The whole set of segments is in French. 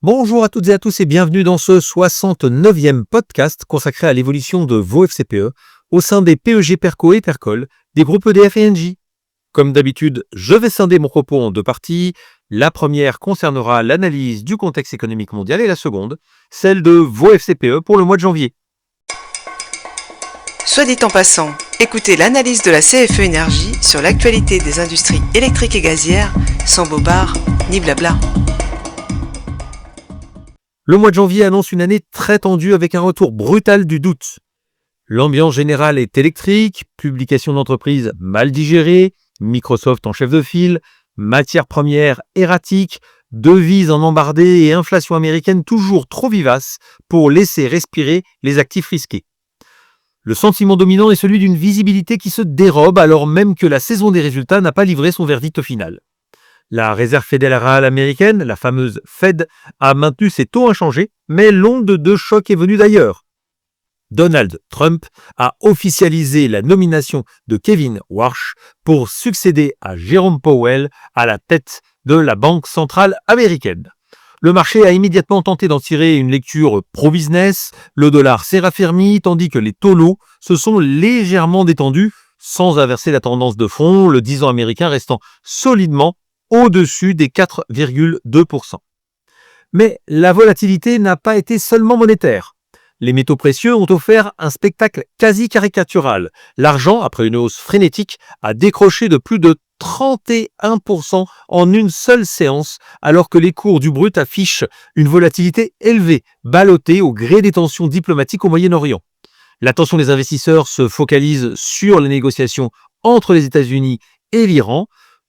Bonjour à toutes et à tous et bienvenue dans ce 69e podcast consacré à l'évolution de vos FCPE au sein des PEG Perco et Percol des groupes EDF et Engie. Comme d'habitude, je vais scinder mon propos en deux parties. La première concernera l'analyse du contexte économique mondial et la seconde, celle de vos FCPE pour le mois de janvier. Soit dit en passant, écoutez l'analyse de la CFE Énergie sur l'actualité des industries électriques et gazières, sans bobard ni blabla. Le mois de janvier annonce une année très tendue avec un retour brutal du doute. L'ambiance générale est électrique, publication d'entreprises mal digérées, Microsoft en chef de file, matières premières erratiques, devises en embardées et inflation américaine toujours trop vivace pour laisser respirer les actifs risqués. Le sentiment dominant est celui d'une visibilité qui se dérobe alors même que la saison des résultats n'a pas livré son verdict final. La réserve fédérale américaine, la fameuse Fed, a maintenu ses taux inchangés, mais l'onde de choc est venue d'ailleurs. Donald Trump a officialisé la nomination de Kevin Warsh pour succéder à Jerome Powell à la tête de la Banque centrale américaine. Le marché a immédiatement tenté d'en tirer une lecture pro-business, le dollar s'est raffermi tandis que les taux longs se sont légèrement détendus sans inverser la tendance de fond, le 10 ans américain restant solidement au-dessus des 4,2%. Mais la volatilité n'a pas été seulement monétaire. Les métaux précieux ont offert un spectacle quasi caricatural. L'argent, après une hausse frénétique, a décroché de plus de 31% en une seule séance, alors que les cours du brut affichent une volatilité élevée, ballottée au gré des tensions diplomatiques au Moyen-Orient. L'attention des investisseurs se focalise sur les négociations entre les États-Unis et l'Iran.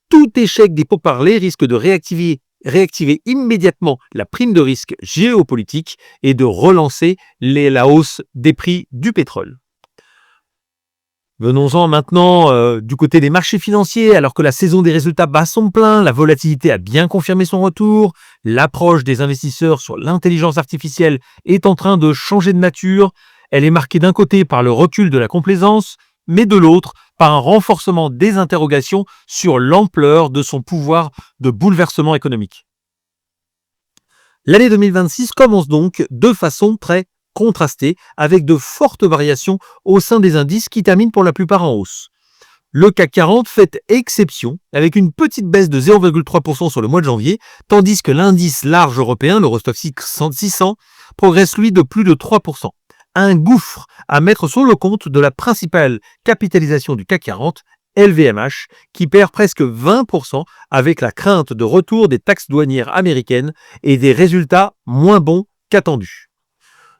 Tout échec des pourparlers risque de réactiver immédiatement la prime de risque géopolitique et de relancer la hausse des prix du pétrole. Venons-en maintenant du côté des marchés financiers. Alors que la saison des résultats bat son plein, la volatilité a bien confirmé son retour, l'approche des investisseurs sur l'intelligence artificielle est en train de changer de nature. Elle est marquée d'un côté par le recul de la complaisance, mais de l'autre par un renforcement des interrogations sur l'ampleur de son pouvoir de bouleversement économique. L'année 2026 commence donc de façon très contrastée, avec de fortes variations au sein des indices qui terminent pour la plupart en hausse. Le CAC 40 fait exception, avec une petite baisse de 0,3% sur le mois de janvier, tandis que l'indice large européen, l'Eurostoxx 600, progresse lui de plus de 3%. Un gouffre à mettre sur le compte de la principale capitalisation du CAC 40, LVMH, qui perd presque 20% avec la crainte de retour des taxes douanières américaines et des résultats moins bons qu'attendus.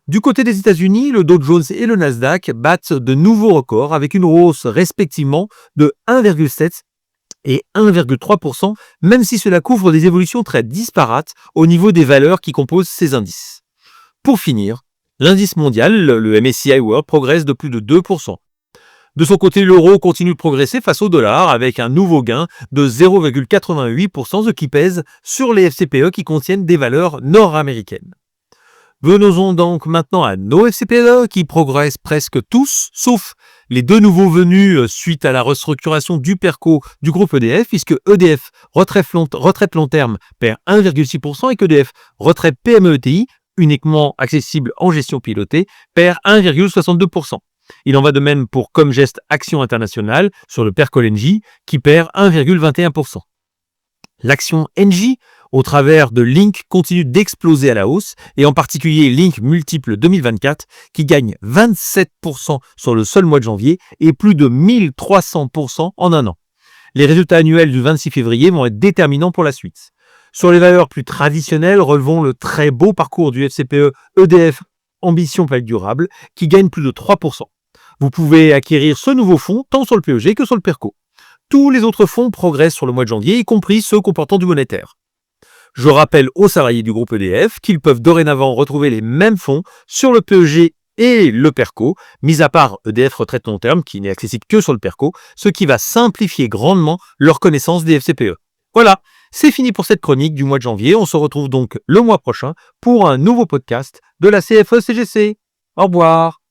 Du côté des États-Unis, le Dow Jones et le Nasdaq battent de nouveaux records avec une hausse respectivement de 1,7 et 1,3%, même si cela couvre des évolutions très disparates au niveau des valeurs qui composent ces indices. Pour finir, l'indice mondial, le MSCI World, progresse de plus de 2%. De son côté, l'euro continue de progresser face au dollar avec un nouveau gain de 0,88%, ce qui pèse sur les FCPE qui contiennent des valeurs nord-américaines. Venons-en donc maintenant à nos FCPE qui progressent presque tous, sauf les deux nouveaux venus suite à la restructuration du Perco du groupe EDF, puisque EDF retraite long terme perd 1,6% et qu'EDF retraite PME ETI, uniquement accessible en gestion pilotée, perd 1,62%. Il en va de même pour Comgest Action Internationale sur le Percol Engie qui perd 1,21%. L'action Engie, au travers de Link, continue d'exploser à la hausse, et en particulier Link Multiple 2024 qui gagne 27% sur le seul mois de janvier et plus de 1300% en un an. Les résultats annuels du 26 février vont être déterminants pour la suite. Sur les valeurs plus traditionnelles, relevons le très beau parcours du FCPE EDF Ambition Plaque Durable qui gagne plus de 3%. Vous pouvez acquérir ce nouveau fonds tant sur le PEG que sur le Perco. Tous les autres fonds progressent sur le mois de janvier, y compris ceux comportant du monétaire. Je rappelle aux salariés du groupe EDF qu'ils peuvent dorénavant retrouver les mêmes fonds sur le PEG et le Perco, mis à part EDF Retraite Long Terme qui n'est accessible que sur le Perco, ce qui va simplifier grandement leur connaissance des FCPE. Voilà, c'est fini pour cette chronique du mois de janvier. On se retrouve donc le mois prochain pour un nouveau podcast de la CFE-CGC. Au revoir.